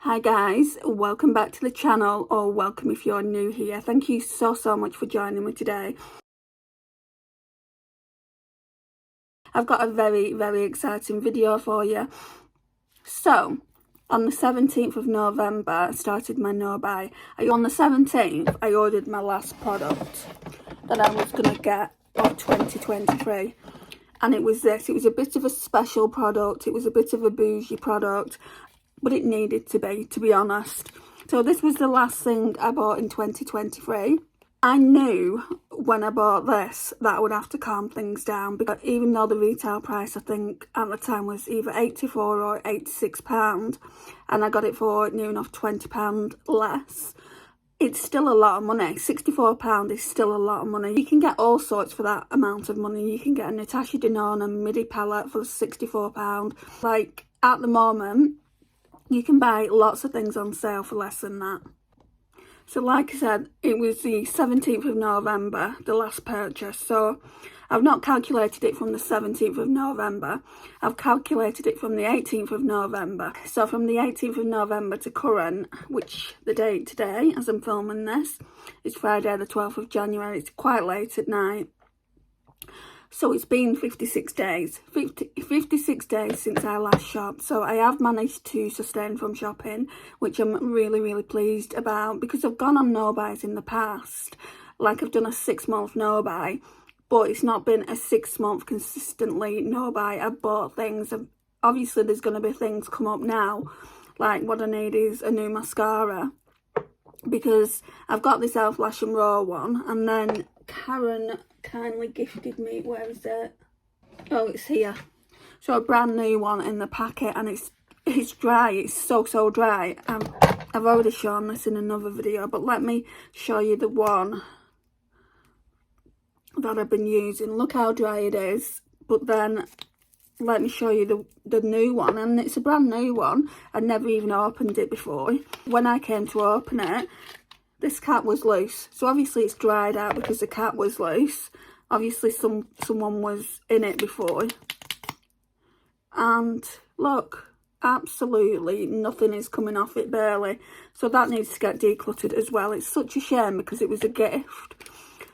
Hi guys, welcome back to the channel, or welcome if you're new here. Thank you so much for joining me today. I've got a very exciting video for you. So, on the 17th of November, I started my no-buy. On the 17th, I ordered my last product that I was going to get for 2023. And it was this. It was a bit of a special product. It was a bit of a bougie product. But it needed to be honest. So this was the last thing I bought in 2023. I knew when I bought this that I would have to calm things down, because even though the retail price I think at the time was either £84 or £86, and I got it for near enough £20 less, it's still a lot of money. £64 is still a lot of money. You can get all sorts for that amount of money. You can get a Natasha Denona midi palette for £64. Like, at the moment, you can buy lots of things on sale for less than that. So like I said, it was the 17th of November, the last purchase. So I've not calculated it from the 17th of November. I've calculated it from the 18th of November. So from the 18th of November to current, which the date today, as I'm filming this, is Friday the 12th of January. It's quite late at night. So it's been 56 days, 56 days since I last shopped. So I have managed to sustain from shopping, which I'm really pleased about, because I've gone on no-buys in the past. Like, I've done a 6-month no-buy, but it's not been a 6-month consistently no-buy. I've bought things. Obviously, there's going to be things come up now. Like, what I need is a new mascara, because I've got this Elf Lash and Raw one, and then Karen kindly gifted me, where is it? Oh, it's here. So a brand new one in the packet, and it's dry. It's so dry. I've already shown this in another video, but let me show you the one that I've been using. Look how dry it is. But then let me show you the new one, and it's a brand new one. I'd never even opened it before. When I came to open it, this cap was loose. So obviously it's dried out because the cap was loose. Obviously someone was in it before. And look, absolutely nothing is coming off it, barely. So that needs to get decluttered as well. It's such a shame because it was a gift.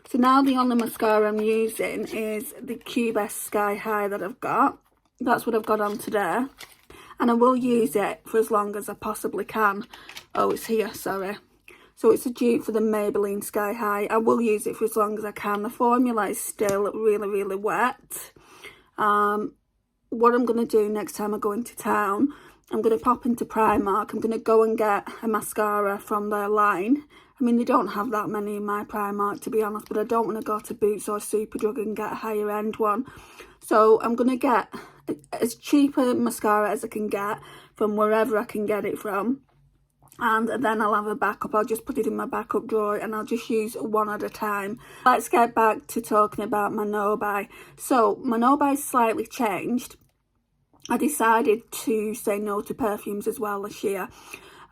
So now the only mascara I'm using is the Cube Sky High that I've got. That's what I've got on today. And I will use it for as long as I possibly can. Oh, it's here, sorry. So it's a dupe for the Maybelline Sky High. I will use it for as long as I can. The formula is still really wet. What I'm going to do next time I go into town, I'm going to pop into Primark. I'm going to go and get a mascara from their line. I mean, they don't have that many in my Primark, to be honest, but I don't want to go to Boots or Superdrug and get a higher end one. So I'm going to get as cheap a mascara as I can get from wherever I can get it from. And then I'll have a backup. I'll just put it in my backup drawer and I'll just use one at a time. Let's get back to talking about my no-buy. So my no-buy slightly changed. I decided to say no to perfumes as well this year.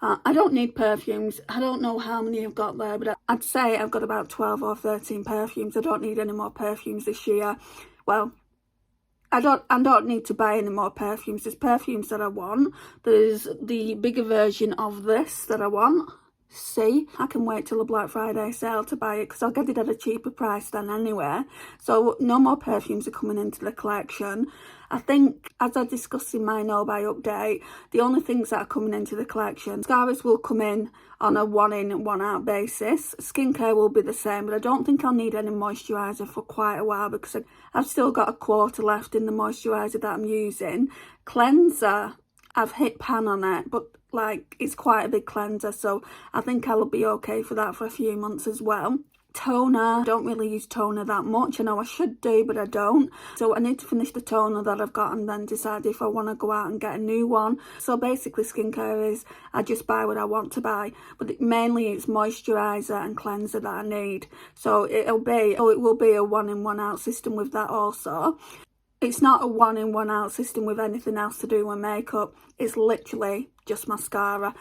I don't need perfumes. I don't know how many I've got there, but I'd say I've got about 12 or 13 perfumes. I don't need any more perfumes this year. Well, I don't need to buy any more perfumes. There's perfumes that I want. There's the bigger version of this that I want. See, I can wait till the Black Friday sale to buy it, because I'll get it at a cheaper price then anyway. So no more perfumes are coming into the collection. I think, as I discussed in my no-buy update, the only things that are coming into the collection, mascaras will come in on a one-in, one-out basis. Skincare will be the same, but I don't think I'll need any moisturiser for quite a while, because I've still got a quarter left in the moisturiser that I'm using. Cleanser, I've hit pan on it, but like, it's quite a big cleanser, so I think I'll be okay for that for a few months as well. Toner, I don't really use toner that much. I know I should do, but I don't. So I need to finish the toner that I've got and then decide if I want to go out and get a new one. So basically skincare is, I just buy what I want to buy, but mainly it's moisturiser and cleanser that I need. So it will be a one-in, one-out system with that also. It's not a one-in, one-out system with anything else to do with makeup. It's literally just mascara.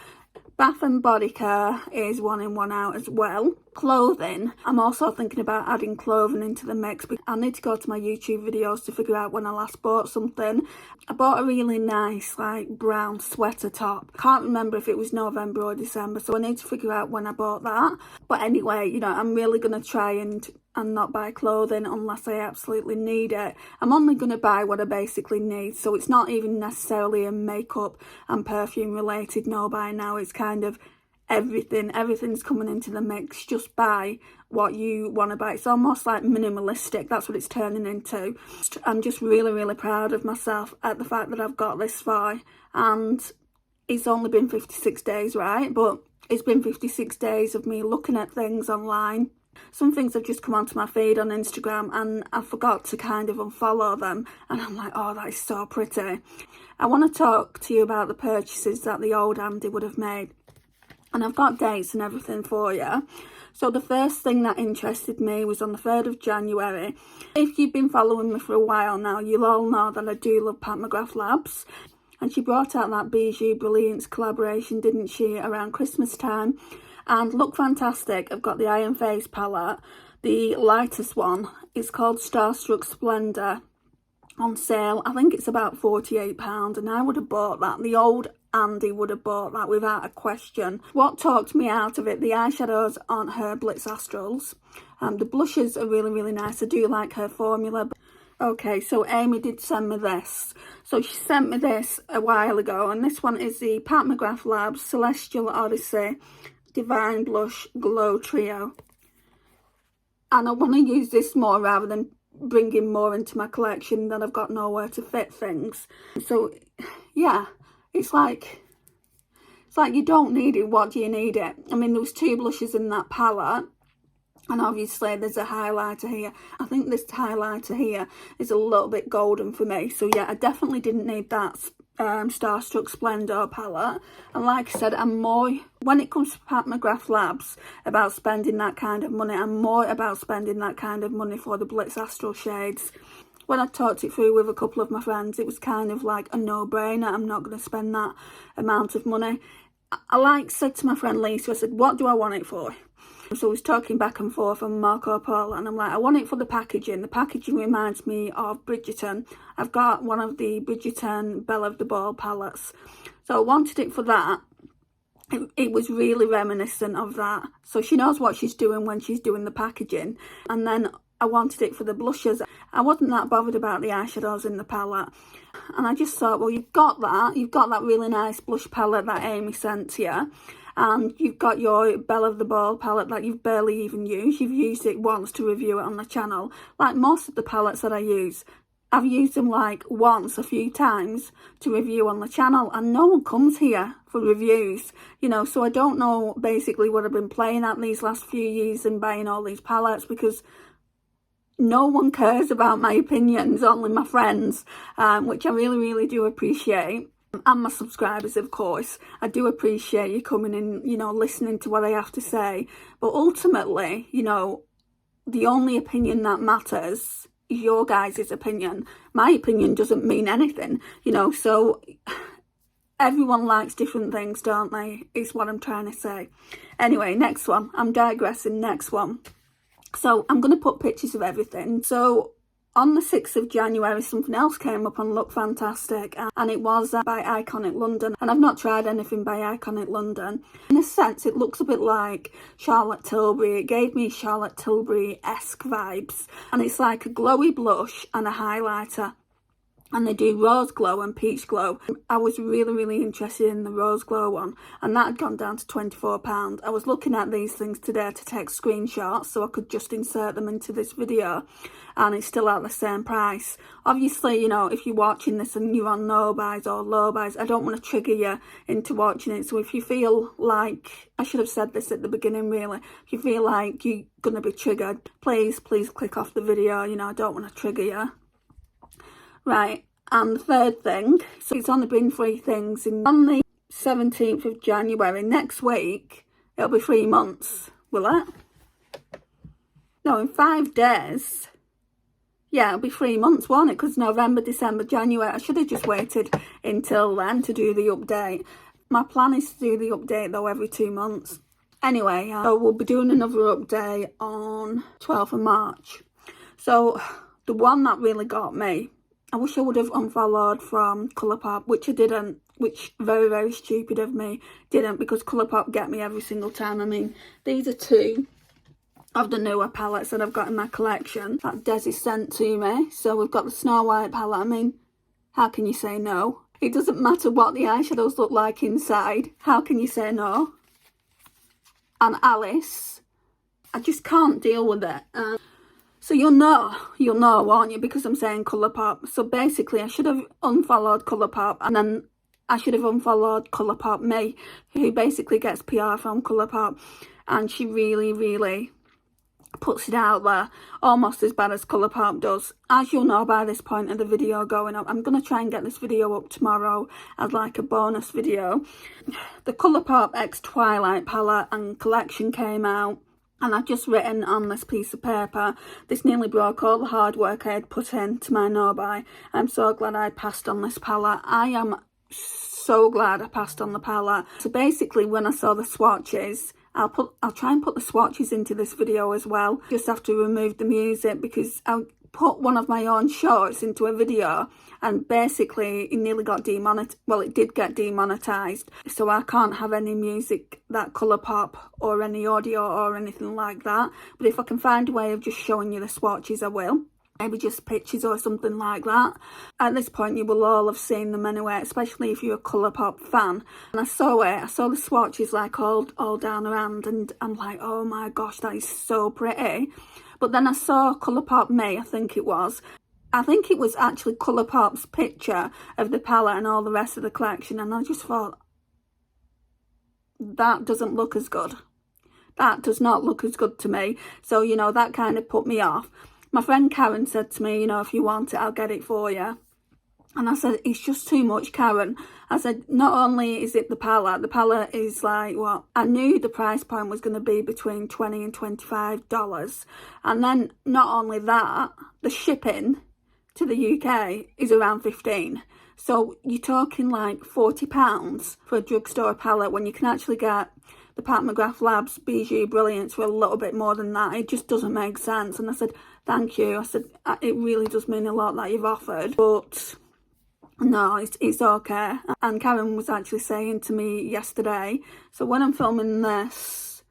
Bath and Body Care is one-in, one-out as well. clothing, I'm also thinking about adding clothing into the mix. I need to go to my YouTube videos to figure out when I last bought something. I bought a really nice like brown sweater top. Can't remember if it was November or December, so I need to figure out when I bought that. But anyway, you know, I'm really going to try and not buy clothing unless I absolutely need it. I'm only going to buy what I basically need, so it's not even necessarily a makeup and perfume related no buy now. It's kind of everything's coming into the mix. Just buy what you want to buy. It's almost like minimalistic. That's what it's turning into. I'm just really proud of myself at the fact that I've got this far, and it's only been 56 days, right? But it's been 56 days of me looking at things online. Some things have just come onto my feed on Instagram and I forgot to kind of unfollow them, and I'm like, oh, that is so pretty. I want to talk to you about the purchases that the old Andy would have made, and I've got dates and everything for you. So the first thing that interested me was on the 3rd of January. If you've been following me for a while now, you'll all know that I do love Pat McGrath Labs. And she brought out that Bijou Brilliance collaboration, didn't she, around Christmas time. And look fantastic. I've got the Iron Face palette, the lightest one. It's called Starstruck Splendor, on sale. I think it's about £48, and I would have bought that. The old Andy would have bought that without a question. What talked me out of it, the eyeshadows aren't her Blitz Astrals. The blushes are really nice. I do like her formula. Okay, so Amy did send me this. So she sent me this a while ago, and this one is the Pat McGrath Labs Celestial Odyssey Divine Blush Glow Trio. And I want to use this more rather than bringing more into my collection that I've got nowhere to fit things. So yeah, it's like you don't need it. What do you need it? I mean, there was 2 blushes in that palette, and obviously there's a highlighter here. I think this highlighter here is a little bit golden for me. So yeah, I definitely didn't need that Starstruck Splendor palette. And like I said, I'm more, when it comes to Pat McGrath Labs, about spending that kind of money. I'm more about spending that kind of money for the Blitz Astral shades. When I talked it through with a couple of my friends, it was kind of like a no-brainer. I'm not going to spend that amount of money. I said to my friend Lisa, I said, what do I want it for? So I was talking back and forth on Marco Polo, and I'm like, I want it for the packaging. The packaging reminds me of Bridgerton. I've got one of the Bridgerton Belle of the Ball palettes. So I wanted it for that. It was really reminiscent of that. So she knows what she's doing when she's doing the packaging. And then I wanted it for the blushes. I wasn't that bothered about the eyeshadows in the palette. And I just thought, well, you've got that really nice blush palette that Amy sent to you. And you've got your Belle of the Ball palette that you've barely even used. You've used it once to review it on the channel. Like most of the palettes that I use, I've used them like once, a few times to review on the channel, and no one comes here for reviews, you know. So I don't know basically what I've been playing at these last few years and buying all these palettes, because no one cares about my opinions, only my friends, which I really do appreciate. And my subscribers, of course. I do appreciate you coming in, you know, listening to what I have to say. But ultimately, you know, the only opinion that matters is your guys' opinion. My opinion doesn't mean anything, you know. So everyone likes different things, don't they? Is what I'm trying to say. Anyway, next one. I'm digressing. Next one. So I'm going to put pictures of everything. So on the 6th of January, something else came up on Look Fantastic, and it was by Iconic London. And I've not tried anything by Iconic London. In a sense, it looks a bit like Charlotte Tilbury. It gave me Charlotte Tilbury-esque vibes. And it's like a glowy blush and a highlighter. And they do rose glow and peach glow. I was really interested in the rose glow one, and that had gone down to £24. I was looking at these things today to take screenshots so I could just insert them into this video, and it's still at the same price. Obviously, you know, if you're watching this and you're on no buys or low buys, I don't want to trigger you into watching it. So if you feel like, I should have said this at the beginning really, if you feel like you're going to be triggered, please click off the video. You know, I don't want to trigger you. Right, and the third thing, so it's only been 3 things. On the 17th of January, next week, it'll be 3 months, will it? No, in 5 days. Yeah, it'll be 3 months, won't it? Because November, December, January. I should have just waited until then to do the update. My plan is to do the update, though, every 2 months. Anyway, so we'll be doing another update on 12th of March. So the one that really got me, I wish I would have unfollowed from Colourpop, which I didn't, which very, very stupid of me, didn't, because Colourpop get me every single time. I mean, these are two of the newer palettes that I've got in my collection that Desi sent to me. So we've got the Snow White palette. I mean, how can you say no? It doesn't matter what the eyeshadows look like inside. How can you say no? And Alice, I just can't deal with it. So you'll know, won't you? Because I'm saying Colourpop. So basically, I should have unfollowed Colourpop, and then I should have unfollowed Colourpop me, who basically gets PR from Colourpop, and she really, really puts it out there, almost as bad as Colourpop does. As you'll know by this point of the video going up, I'm going to try and get this video up tomorrow as like a bonus video. The Colourpop X Twilight palette and collection came out, and I've just written on this piece of paper, this nearly broke all the hard work I had put into my no-buy. I'm so glad I passed on this palette. I am so glad I passed on the palette. So basically, when I saw the swatches, I'll try and put the swatches into this video as well. Just have to remove the music because I put one of my own shorts into a video and basically it nearly got demonetized. Well, it did get demonetized. So I can't have any music that Colourpop or any audio or anything like that. But if I can find a way of just showing you the swatches, I will. Maybe just pictures or something like that. At this point, you will all have seen them anyway, especially if you're a Colourpop fan. And I saw the swatches like all down around, and I'm like, oh my gosh, that is so pretty. But then I saw Colourpop Me, I think it was actually Colourpop's picture of the palette and all the rest of the collection, and I just thought, that doesn't look as good. That does not look as good to me. So, you know, that kind of put me off. My friend Karen said to me, you know, if you want it, I'll get it for you. And I said, it's just too much, Karen. I said, not only is it the palette is like, what? I knew the price point was going to be between $20 and $25. And then not only that, the shipping to the UK is around $15. So you're talking like £40 for a drugstore palette when you can actually get the Pat McGrath Labs Bijou Brilliance for a little bit more than that. It just doesn't make sense. And I said, thank you. I said, it really does mean a lot that you've offered, but no, it's okay. And Karen was actually saying to me yesterday, so when I'm filming this,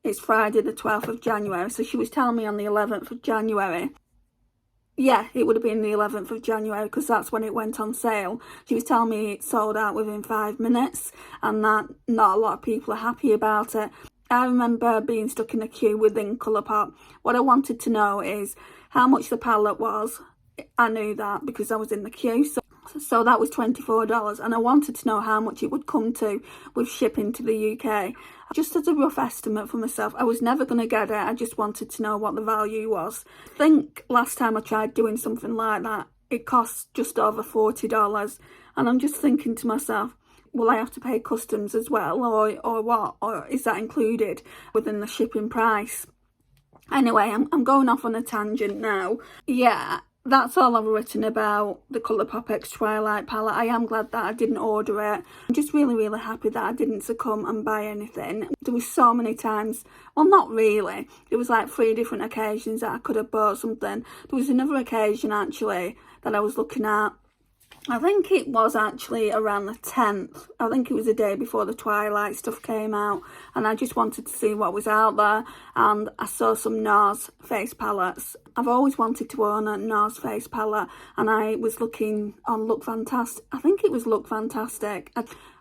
it's Friday the 12th of January, so she was telling me on the 11th of January, yeah, it would have been the 11th of January because that's when it went on sale. She was telling me it sold out within 5 minutes and that not a lot of people are happy about it. I remember being stuck in a queue within Colourpop. What I wanted to know is how much the palette was. I knew that because I was in the queue. So that was $24, and I wanted to know how much it would come to with shipping to the UK. Just as a rough estimate for myself, I was never going to get it. I just wanted to know what the value was. I think last time I tried doing something like that, it cost just over $40. And I'm just thinking to myself, will I have to pay customs as well, or what? Or is that included within the shipping price? Anyway, I'm going off on a tangent now. Yeah, that's all I've written about the Colourpop X Twilight palette. I am glad that I didn't order it. I'm just really, really happy that I didn't succumb and buy anything. There was so many times, well, not really. There was like 3 different occasions that I could have bought something. There was another occasion actually that I was looking at. I think it was actually around the 10th. I think it was the day before the Twilight stuff came out, and I just wanted to see what was out there, and I saw some NARS face palettes. I've always wanted to own a NARS face palette, and I was looking on Look Fantastic. I think it was Look Fantastic.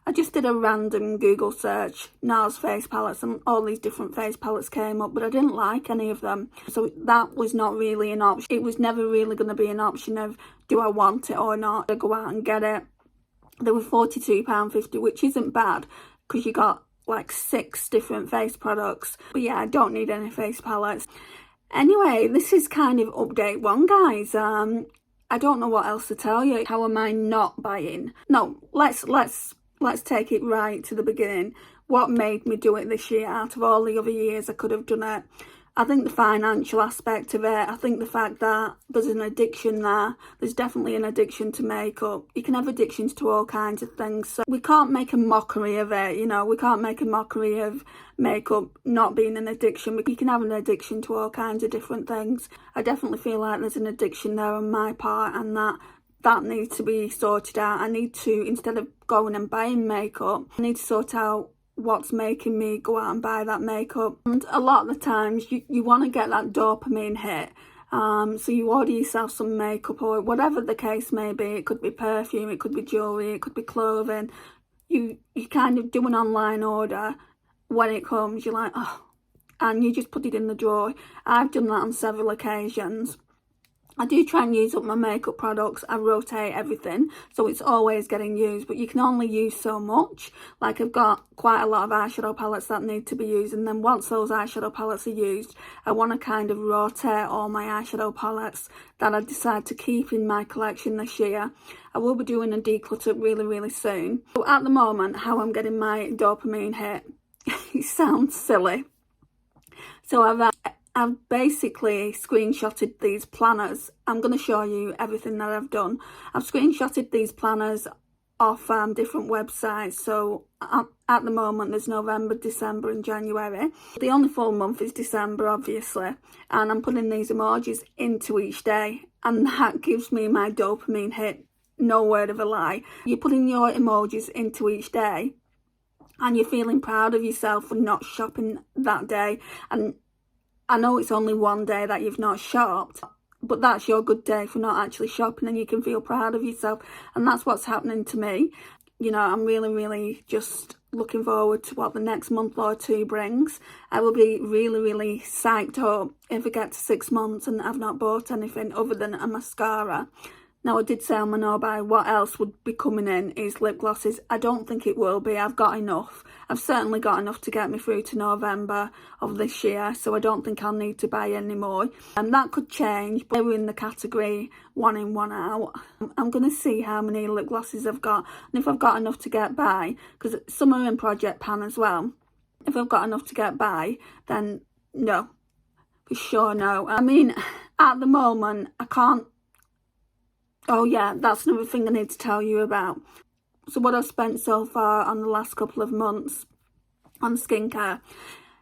I just did a random Google search, NARS face palettes, and all these different face palettes came up, but I didn't like any of them. So that was not really an option. It was never really going to be an option of, do I want it or not? I go out and get it. They were £42.50, which isn't bad, because you got like 6 different face products. But yeah, I don't need any face palettes. Anyway, this is kind of update 1, guys. I don't know what else to tell you. How am I not buying? No, let's take it right to the beginning. What made me do it this year? Out of all the other years I could have done it, I think the financial aspect of it, I think the fact that there's an addiction there, there's definitely an addiction to makeup. You can have addictions to all kinds of things, so we can't make a mockery of it, you know, we can't make a mockery of makeup not being an addiction. You can have an addiction to all kinds of different things. I definitely feel like there's an addiction there on my part, and that needs to be sorted out. I need to, instead of going and buying makeup, I need to sort out what's making me go out and buy that makeup. And a lot of the times you want to get that dopamine hit, so you order yourself some makeup or whatever the case may be. It could be perfume, it could be jewellery, it could be clothing. You kind of do an online order. When it comes, you're like, oh, and you just put it in the drawer. I've done that on several occasions. I do try and use up my makeup products. I rotate everything, so it's always getting used, but you can only use so much. Like, I've got quite a lot of eyeshadow palettes that need to be used, and then once those eyeshadow palettes are used, I want to kind of rotate all my eyeshadow palettes that I decide to keep in my collection this year. I will be doing a declutter really, really soon. So at the moment, how I'm getting my dopamine hit, it sounds silly. So I've basically screenshotted these planners. I'm going to show you everything that I've done. I've screenshotted these planners off different websites. So at the moment, there's November, December and January. The only full month is December, obviously. And I'm putting these emojis into each day. And that gives me my dopamine hit. No word of a lie. You're putting your emojis into each day, and you're feeling proud of yourself for not shopping that day. And I know it's only one day that you've not shopped, but that's your good day for not actually shopping, and you can feel proud of yourself. And that's what's happening to me. You know, I'm really, really just looking forward to what the next month or two brings. I will be really, really psyched up if I get to 6 months and I've not bought anything other than a mascara. Now, I did say on my no buy what else would be coming in is lip glosses. I don't think it will be. I've got enough. I've certainly got enough to get me through to November of this year, so I don't think I'll need to buy any more. And that could change, but we're in the category 1 in, 1 out. I'm going to see how many lip glosses I've got, and if I've got enough to get by, because some are in Project Pan as well. If I've got enough to get by, then no. For sure, no. I mean, at the moment, I can't. Oh yeah, that's another thing I need to tell you about. So what I've spent so far on the last couple of months on skincare,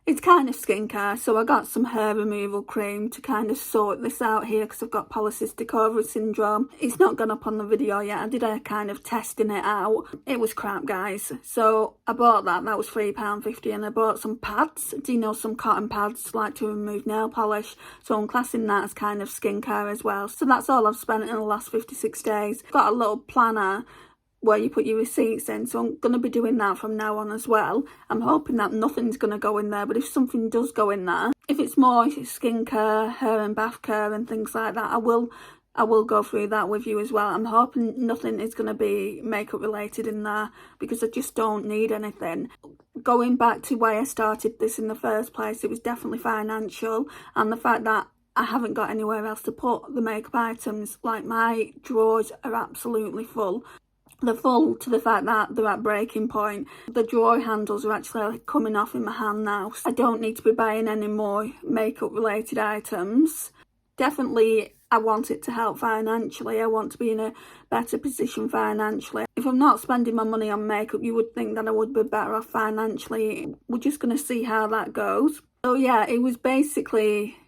it's kind of skincare. So I got some hair removal cream to kind of sort this out here because I've got polycystic ovary syndrome. It's not gone up on the video yet. I did a kind of testing it out. It was crap, guys. So I bought that. That was £3.50, and I bought some pads. Do you know, some cotton pads like to remove nail polish? So I'm classing that as kind of skincare as well. So that's all I've spent in the last 56 days. I've got a little planner where you put your receipts in, so I'm going to be doing that from now on as well. I'm hoping that nothing's going to go in there, but if something does go in there, if it's more skincare, hair and bath care and things like that, I will go through that with you as well. I'm hoping nothing is going to be makeup related in there, because I just don't need anything. Going back to why I started this in the first place, it was definitely financial, and the fact that I haven't got anywhere else to put the makeup items. Like, my drawers are absolutely full. They're full to the fact that they're at breaking point. The drawer handles are actually coming off in my hand now. I don't need to be buying any more makeup related items. Definitely, I want it to help financially. I want to be in a better position financially. If I'm not spending my money on makeup, you would think that I would be better off financially. We're just going to see how that goes. So yeah, it was basically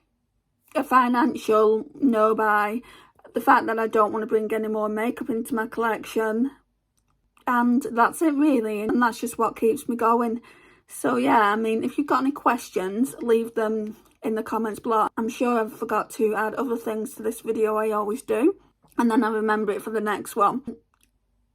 a financial no buy. The fact that I don't want to bring any more makeup into my collection. And that's it really, and that's just what keeps me going. So yeah, I mean, if you've got any questions, leave them in the comments below. I'm sure I've forgot to add other things to this video, I always do, and then I remember it for the next one.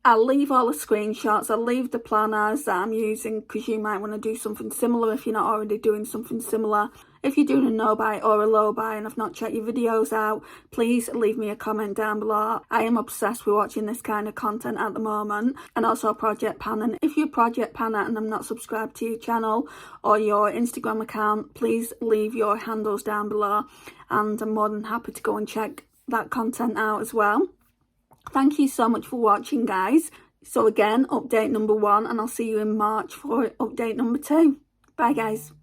I'll leave all the screenshots, I'll leave the planners that I'm using, because you might want to do something similar if you're not already doing something similar. If you're doing a no buy or a low buy and I've not checked your videos out, please leave me a comment down below. I am obsessed with watching this kind of content at the moment, and also Project Pan. And if you're Project Panner and I'm not subscribed to your channel or your Instagram account, please leave your handles down below, and I'm more than happy to go and check that content out as well. Thank you so much for watching, guys. So again, update number 1, and I'll see you in March for update number 2. Bye, guys.